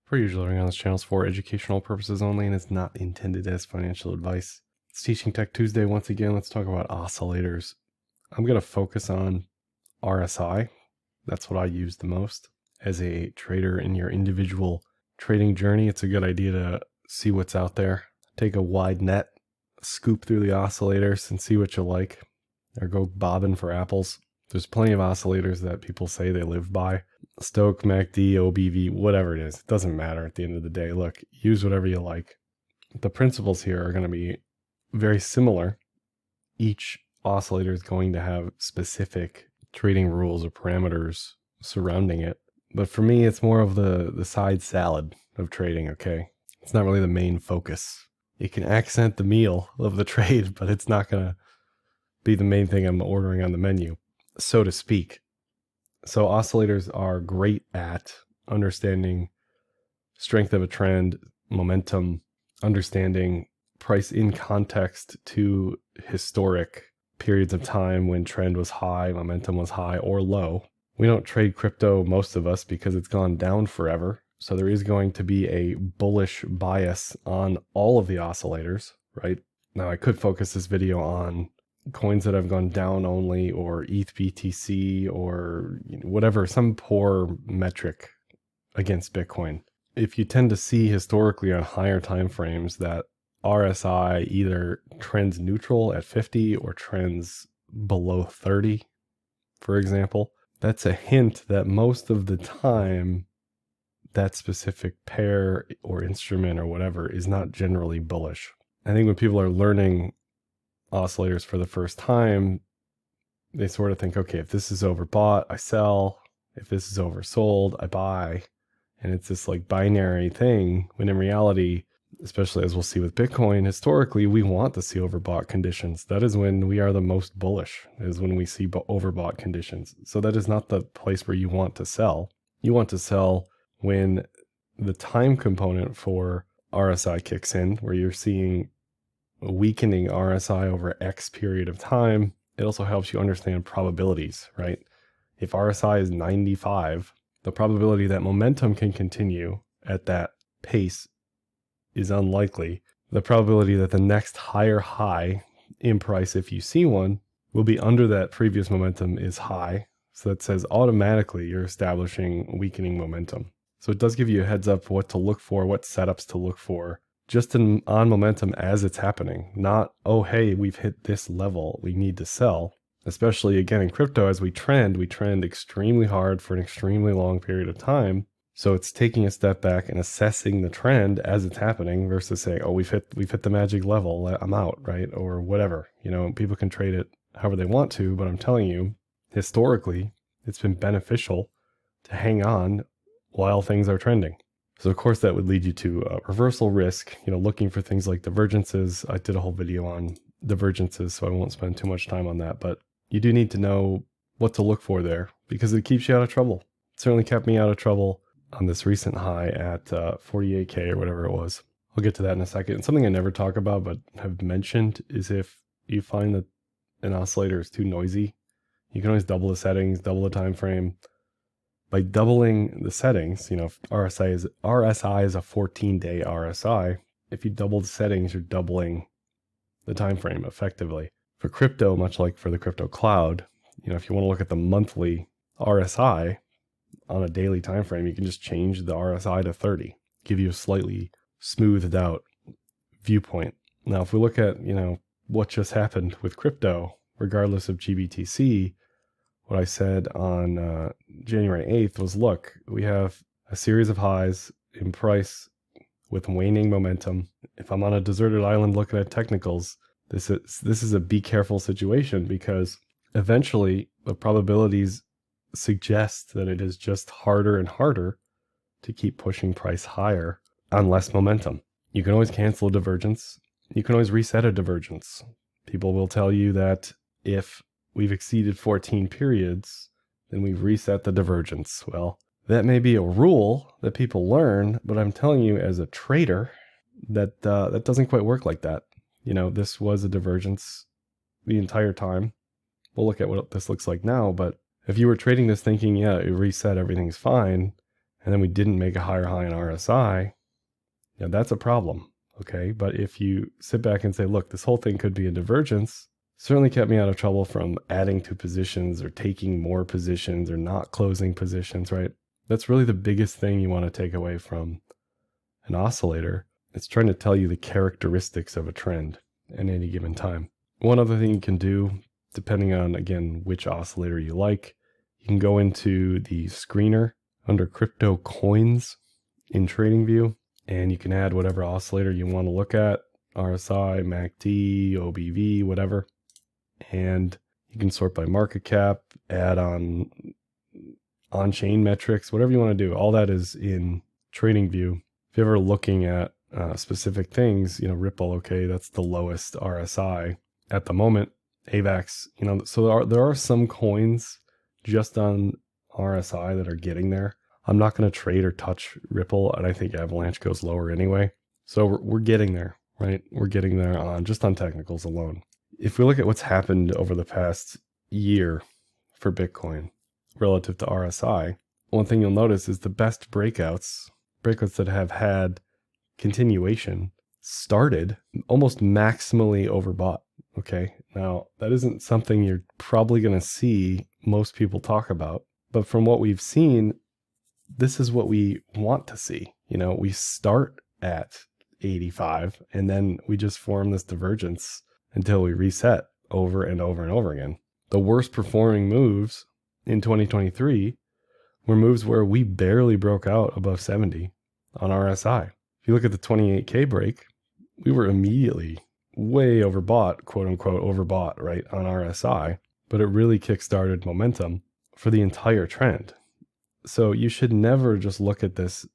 Per usual, on this channel is for educational purposes only and is not intended as financial advice. It's Teaching Tech Tuesday once again. Let's talk about oscillators. I'm going to focus on RSI. That's what I use the most. As a trader in your individual trading journey, it's a good idea to see what's out there. Take a wide net, scoop through the oscillators and see what you like, or go bobbing for apples. There's plenty of oscillators that people say they live by. Stoke, MACD, OBV, whatever it is. It doesn't matter at the end of the day. Look, use whatever you like. The principles here are going to be very similar. Each oscillator is going to have specific trading rules or parameters surrounding it. But for me, it's more of the side salad of trading, okay? It's not really the main focus. It can accent the meal of the trade, but it's not going to be the main thing I'm ordering on the menu, so to speak. So oscillators are great at understanding strength of a trend, momentum, understanding price in context to historic periods of time when trend was high, momentum was high or low. We don't trade crypto, most of us, because it's gone down forever. So there is going to be a bullish bias on all of the oscillators, right? Now I could focus this video on coins that have gone down only, or ETH BTC, or whatever, some poor metric against Bitcoin. If you tend to see historically on higher time frames that RSI either trends neutral at 50 or trends below 30, for example, that's a hint that most of the time that specific pair or instrument or whatever is not generally bullish. I think when people are learning oscillators for the first time, they sort of think, okay, if this is overbought, I sell. If this is oversold, I buy. And it's this like binary thing, when in reality, especially as we'll see with Bitcoin, historically, we want to see overbought conditions. That is when we are the most bullish, is when we see overbought conditions. So that is not the place where you want to sell. You want to sell when the time component for RSI kicks in, where you're seeing weakening RSI over X period of time. It also helps you understand probabilities, right? If RSI is 95, the probability that momentum can continue at that pace is unlikely. The probability that the next higher high in price, if you see one, will be under that previous momentum is high. So that says automatically you're establishing weakening momentum. So it does give you a heads up what to look for, what setups to look for, just on momentum as it's happening. Not, oh, hey, we've hit this level, we need to sell. Especially, again, in crypto, as we trend extremely hard for an extremely long period of time. So it's taking a step back and assessing the trend as it's happening versus saying, oh, we've hit the magic level, I'm out, right? Or whatever. People can trade it however they want to, but I'm telling you, historically, it's been beneficial to hang on while things are trending. So of course that would lead you to reversal risk, looking for things like divergences. I did a whole video on divergences, so I won't spend too much time on that, but you do need to know what to look for there because it keeps you out of trouble. It certainly kept me out of trouble on this recent high at 48K or whatever it was. I'll get to that in a second. And something I never talk about but have mentioned is if you find that an oscillator is too noisy, you can always double the settings, double the time frame. By doubling the settings, if RSI is a 14-day RSI. If you double the settings, you're doubling the time frame effectively. For crypto, much like for the crypto cloud, if you want to look at the monthly RSI on a daily time frame, you can just change the RSI to 30, give you a slightly smoothed out viewpoint. Now, if we look at, what just happened with crypto, regardless of GBTC, what I said on January 8th was, look, we have a series of highs in price with waning momentum. If I'm on a deserted island looking at technicals, this is a be careful situation because eventually the probabilities suggest that it is just harder and harder to keep pushing price higher on less momentum. You can always cancel a divergence. You can always reset a divergence. People will tell you that if we've exceeded 14 periods, then we've reset the divergence. Well, that may be a rule that people learn, but I'm telling you as a trader that that doesn't quite work like that. This was a divergence the entire time. We'll look at what this looks like now, but if you were trading this thinking, yeah, it reset, everything's fine, and then we didn't make a higher high in RSI, now that's a problem, okay? But if you sit back and say, look, this whole thing could be a divergence, certainly kept me out of trouble from adding to positions or taking more positions or not closing positions, right? That's really the biggest thing you want to take away from an oscillator. It's trying to tell you the characteristics of a trend at any given time. One other thing you can do, depending on, again, which oscillator you like, you can go into the screener under crypto coins in TradingView, and you can add whatever oscillator you want to look at, RSI, MACD, OBV, whatever. And you can sort by market cap, add on-chain metrics, whatever you want to do. All that is in TradingView. If you're ever looking at specific things, Ripple, okay, that's the lowest RSI at the moment. AVAX, so there are some coins just on RSI that are getting there. I'm not going to trade or touch Ripple, and I think Avalanche goes lower anyway. So we're getting there, right? We're getting there just on technicals alone. If we look at what's happened over the past year for Bitcoin relative to RSI, one thing you'll notice is the best breakouts that have had continuation, started almost maximally overbought. Okay, now that isn't something you're probably going to see most people talk about, but from what we've seen, this is what we want to see. We start at 85 and then we just form this divergence until we reset over and over and over again. The worst performing moves in 2023 were moves where we barely broke out above 70 on RSI. If you look at the 28K break, we were immediately way overbought, quote unquote, overbought, right, on RSI, but it really kickstarted momentum for the entire trend. So you should never just look at this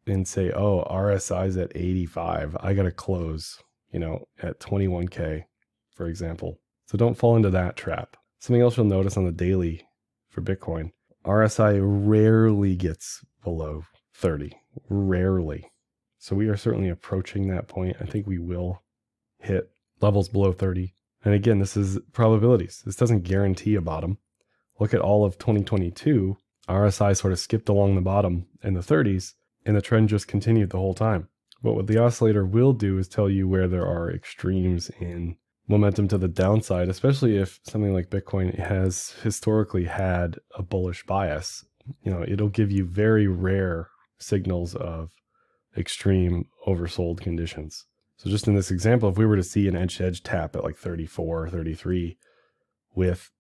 and say, oh, RSI's at 85. I got to close, at 21K, for example. So don't fall into that trap. Something else you'll notice on the daily for Bitcoin, RSI rarely gets below 30, rarely. So we are certainly approaching that point. I think we will hit levels below 30. And again, this is probabilities. This doesn't guarantee a bottom. Look at all of 2022. RSI sort of skipped along the bottom in the 30s, and the trend just continued the whole time. But what the oscillator will do is tell you where there are extremes in momentum to the downside, especially if something like Bitcoin has historically had a bullish bias. It'll give you very rare signals of extreme oversold conditions. So just in this example, if we were to see an edge-to-edge tap at like 34, 33 with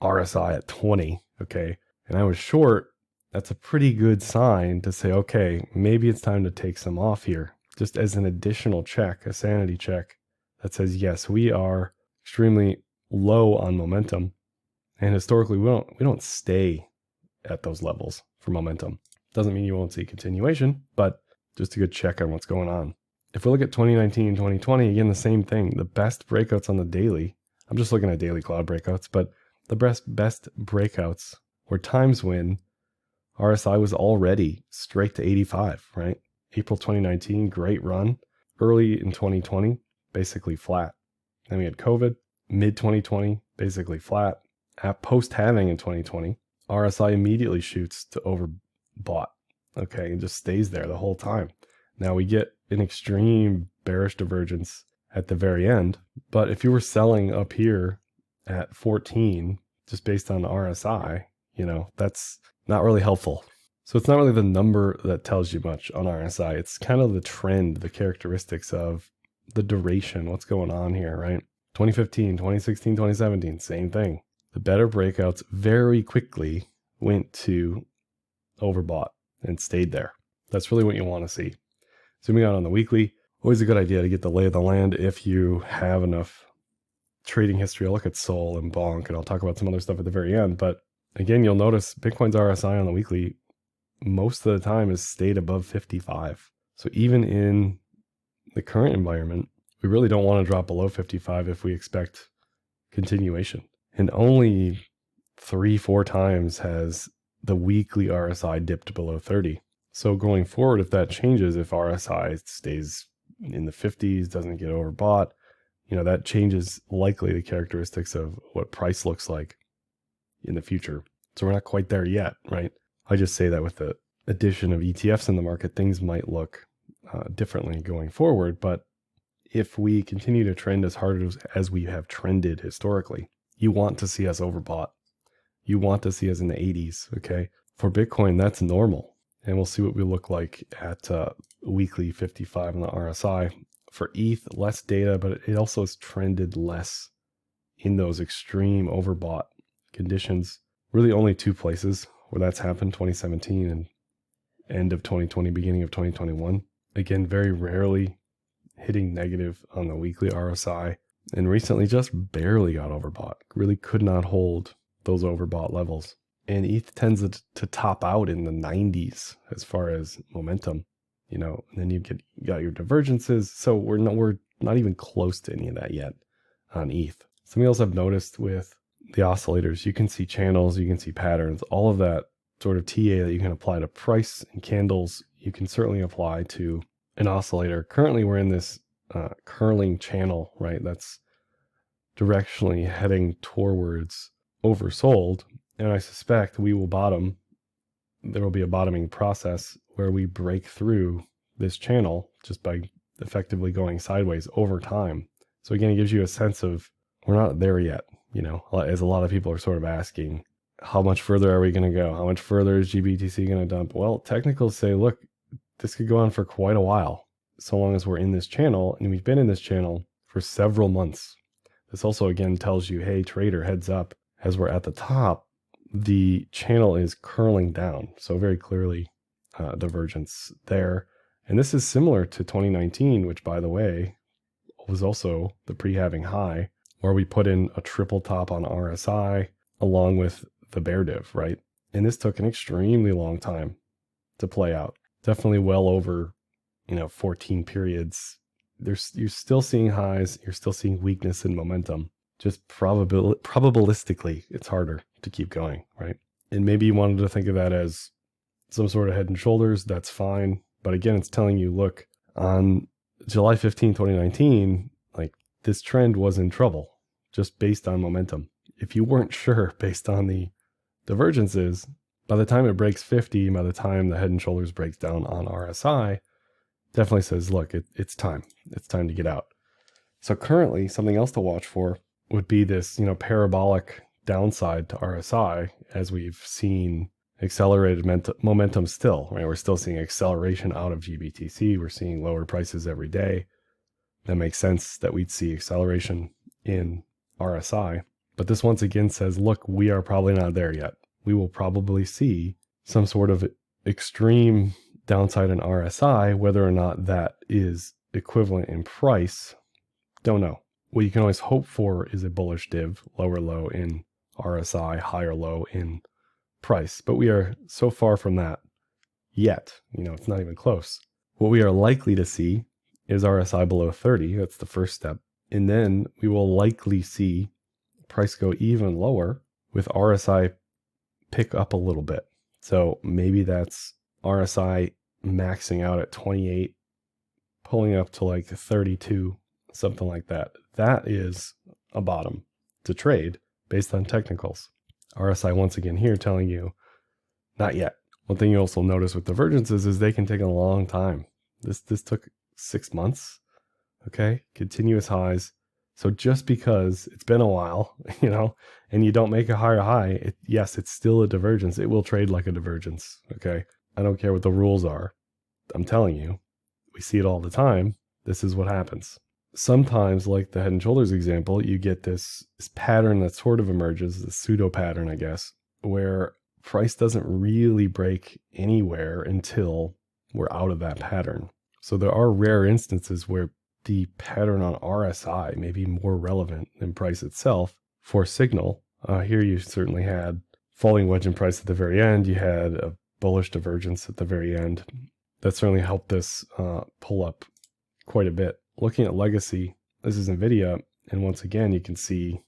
RSI at 20, okay, and I was short, that's a pretty good sign to say, okay, maybe it's time to take some off here, just as an additional check, a sanity check that says, yes, we are extremely low on momentum. And historically, we don't stay at those levels for momentum. Doesn't mean you won't see continuation, but just a good check on what's going on. If we look at 2019 and 2020, again, the same thing. The best breakouts on the daily, I'm just looking at daily cloud breakouts, but the best breakouts were times when RSI was already straight to 85, right? April 2019, great run. Early in 2020, basically flat. Then we had COVID. Mid 2020, basically flat. At post-halving in 2020, RSI immediately shoots to overbought, okay, and just stays there the whole time. Now we get an extreme bearish divergence at the very end, but if you were selling up here at 14, just based on RSI, that's not really helpful. So it's not really the number that tells you much on RSI. It's kind of the trend, the characteristics of the duration, what's going on here, right? 2015, 2016, 2017, same thing. The better breakouts very quickly went to overbought and stayed there. That's really what you want to see. Zooming out on the weekly, always a good idea to get the lay of the land if you have enough trading history. I'll look at Sol and Bonk, and I'll talk about some other stuff at the very end. But again, you'll notice Bitcoin's RSI on the weekly most of the time has stayed above 55. So even in the current environment, we really don't want to drop below 55 if we expect continuation. And only 3-4 times has the weekly RSI dipped below 30. So going forward, if that changes, if RSI stays in the 50s, doesn't get overbought, that changes likely the characteristics of what price looks like in the future. So we're not quite there yet, right? I just say that with the addition of ETFs in the market, things might look differently going forward. But if we continue to trend as hard as we have trended historically, you want to see us overbought. You want to see us in the 80s, okay? For Bitcoin, that's normal. And we'll see what we look like at weekly 55 on the RSI. For ETH, less data, but it also has trended less in those extreme overbought conditions. Really only two places where that's happened, 2017 and end of 2020, beginning of 2021. Again, very rarely hitting negative on the weekly RSI, and recently just barely got overbought. Really could not hold those overbought levels. And ETH tends to top out in the 90s as far as momentum, and then you got your divergences. So we're not even close to any of that yet on ETH. Something else I've noticed with the oscillators, you can see channels, you can see patterns, all of that sort of TA that you can apply to price and candles, you can certainly apply to an oscillator. Currently, we're in this curling channel, right? That's directionally heading towards oversold. And I suspect we will bottom. There will be a bottoming process where we break through this channel just by effectively going sideways over time. So again, it gives you a sense of we're not there yet, as a lot of people are sort of asking, how much further are we going to go? How much further is GBTC going to dump? Well, technicals say, look, this could go on for quite a while, so long as we're in this channel, and we've been in this channel for several months. This also, again, tells you, hey, trader, heads up, as we're at the top, the channel is curling down. So very clearly, divergence there. And this is similar to 2019, which, by the way, was also the pre-halving high, where we put in a triple top on RSI along with the bear div, right? And this took an extremely long time to play out. Definitely well over, 14 periods. You're still seeing highs. You're still seeing weakness in momentum. Just probabilistically, it's harder to keep going, right? And maybe you wanted to think of that as some sort of head and shoulders. That's fine. But again, it's telling you, look, on July 15, 2019, this trend was in trouble just based on momentum. If you weren't sure based on the divergences, by the time it breaks 50, by the time the head and shoulders breaks down on RSI, definitely says, look, it's time. It's time to get out. So currently, something else to watch for would be this, parabolic downside to RSI, as we've seen accelerated momentum still, right? We're still seeing acceleration out of GBTC. We're seeing lower prices every day. That makes sense that we'd see acceleration in RSI. But this once again says, look, we are probably not there yet. We will probably see some sort of extreme downside in RSI. Whether or not that is equivalent in price, don't know. What you can always hope for is a bullish div, lower low in RSI, higher low in price. But we are so far from that yet. It's not even close. What we are likely to see is RSI below 30. That's the first step. And then we will likely see price go even lower with RSI pick up a little bit. So maybe that's RSI maxing out at 28, pulling up to 32, something like that. That is a bottom to trade based on technicals. RSI once again here telling you, not yet. One thing you also notice with divergences is they can take a long time. This took 6 months, okay? Continuous highs. So just because it's been a while, and you don't make a higher high, yes, it's still a divergence. It will trade like a divergence, okay? I don't care what the rules are. I'm telling you, we see it all the time. This is what happens. Sometimes, like the head and shoulders example, you get this pattern that sort of emerges, the pseudo pattern, I guess, where price doesn't really break anywhere until we're out of that pattern. So there are rare instances where the pattern on RSI may be more relevant than price itself for signal. Here you certainly had falling wedge in price at the very end. You had a bullish divergence at the very end. That certainly helped this pull up quite a bit. Looking at legacy, this is NVIDIA. And once again, you can see,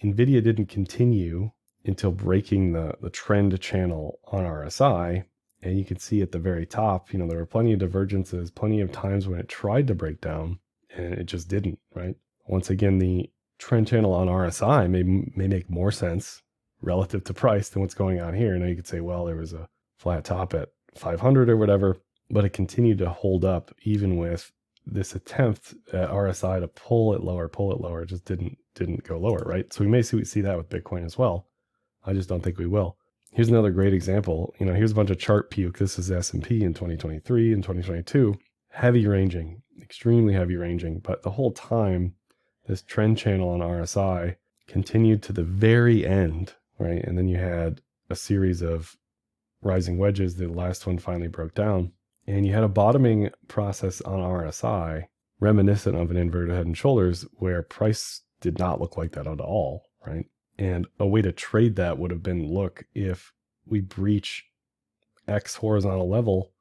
NVIDIA didn't continue until breaking the trend channel on RSI. And you can see at the very top, there were plenty of divergences, plenty of times when it tried to break down and it just didn't, right? Once again, the trend channel on RSI may make more sense relative to price than what's going on here. Now you could say, well, there was a flat top at 500 or whatever, but it continued to hold up even with this attempt at RSI to pull it lower. It just didn't go lower, right? So we may see that with Bitcoin as well. I just don't think we will. Here's another great example. Here's a bunch of chart puke. This is S&P in 2023 and 2022. Heavy ranging, extremely heavy ranging. But the whole time, this trend channel on RSI continued to the very end, right? And then you had a series of rising wedges. The last one finally broke down. And you had a bottoming process on RSI, reminiscent of an inverted head and shoulders, where price did not look like that at all, right? And a way to trade that would have been, look, if we breach X horizontal level,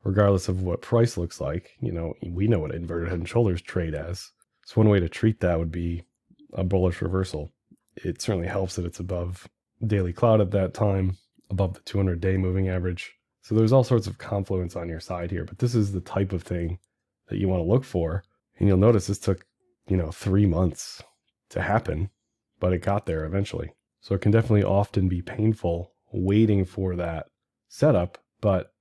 regardless of what price looks like, we know what inverted head and shoulders trade as. So one way to treat that would be a bullish reversal. It certainly helps that it's above daily cloud at that time, above the 200-day moving average. So there's all sorts of confluence on your side here, but this is the type of thing that you want to look for. And you'll notice this took, 3 months to happen, but it got there eventually. So it can definitely often be painful waiting for that setup, but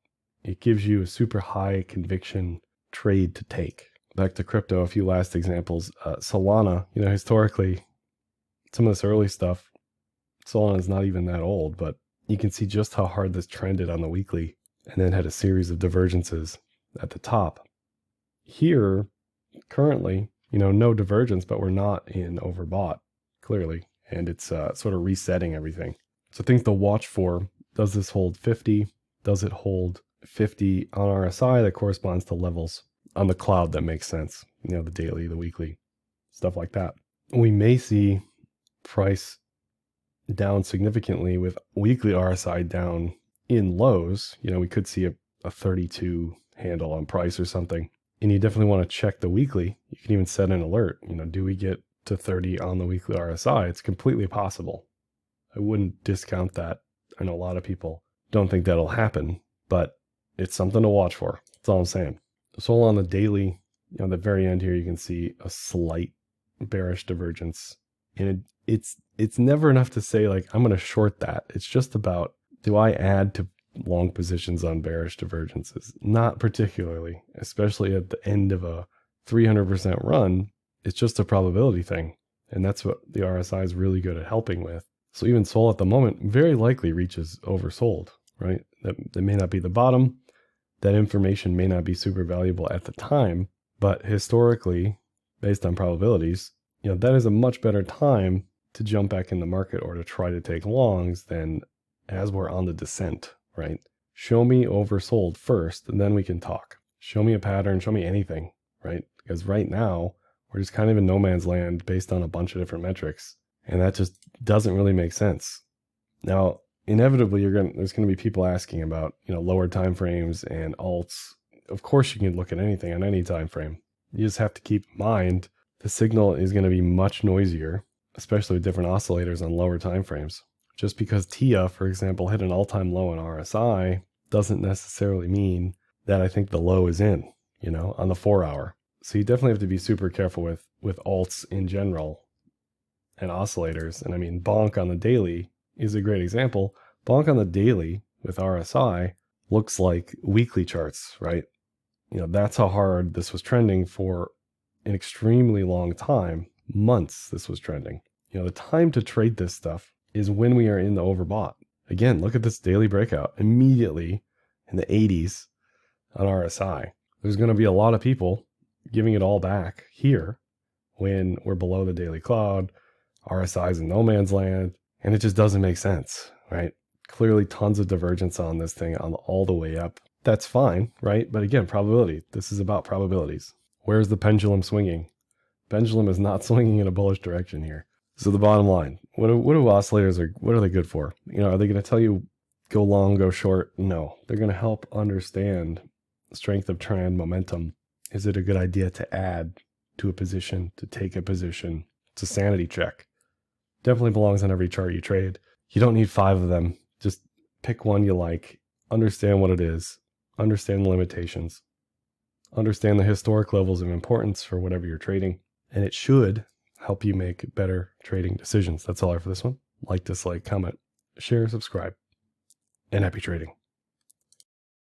it gives you a super high conviction trade to take. Back to crypto, a few last examples. Solana, historically, some of this early stuff, Solana is not even that old, but you can see just how hard this trended on the weekly and then had a series of divergences at the top. Here, currently, no divergence, but we're not in overbought, clearly, and it's sort of resetting everything. So things to watch for: does this hold 50? Does it hold 50 on RSI? That corresponds to levels on the cloud that makes sense, the daily, the weekly, stuff like that. We may see price down significantly with weekly RSI down in lows. We could see a 32 handle on price or something. And you definitely want to check the weekly. You can even set an alert. Do we get to 30 on the weekly RSI? It's completely possible. I wouldn't discount that. I know a lot of people don't think that'll happen, but it's something to watch for. That's all I'm saying. So on the daily, at the very end here, you can see a slight bearish divergence. And it's never enough to say, like, I'm going to short that. It's just about, do I add to long positions on bearish divergences? Not particularly, especially at the end of a 300% run. It's just a probability thing. And that's what the RSI is really good at helping with. So even Sol at the moment very likely reaches oversold, right? That may not be the bottom. That information may not be super valuable at the time, but historically, based on probabilities, that is a much better time to jump back in the market or to try to take longs than as we're on the descent, right? Show me oversold first, and then we can talk. Show me a pattern, show me anything, right? Because right now, we're just kind of in no man's land based on a bunch of different metrics, and that just doesn't really make sense. Now, inevitably, there's going to be people asking about, lower time frames and alts. Of course, you can look at anything on any time frame. You just have to keep in mind the signal is going to be much noisier, especially with different oscillators on lower time frames. Just because TIA, for example, hit an all-time low in RSI doesn't necessarily mean that I think the low is in, on the 4-hour. So you definitely have to be super careful with alts in general and oscillators. And I mean, Bonk on the daily is a great example. Bonk on the daily with RSI looks like weekly charts, right? That's how hard this was trending for an extremely long time. Months this was trending. The time to trade this stuff is when we are in the overbought. Again, look at this daily breakout immediately in the 80s on RSI. There's going to be a lot of people giving it all back here when we're below the daily cloud, RSI's in no man's land, and it just doesn't make sense, right? Clearly tons of divergence on this thing on all the way up. That's fine, right? But again, probability. This is about probabilities. Where's the pendulum swinging? Pendulum is not swinging in a bullish direction here. So the bottom line, what do oscillators what are they good for? Are they going to tell you go long, go short? No, they're going to help understand strength of trend, momentum. Is it a good idea to add to a position, to take a position? It's a sanity check. Definitely belongs on every chart you trade. You don't need 5 of them. Just pick one you like, understand what it is, understand the limitations, understand the historic levels of importance for whatever you're trading, and it should help you make better trading decisions. That's all I have for this one. Like, dislike, comment, share, subscribe, and happy trading.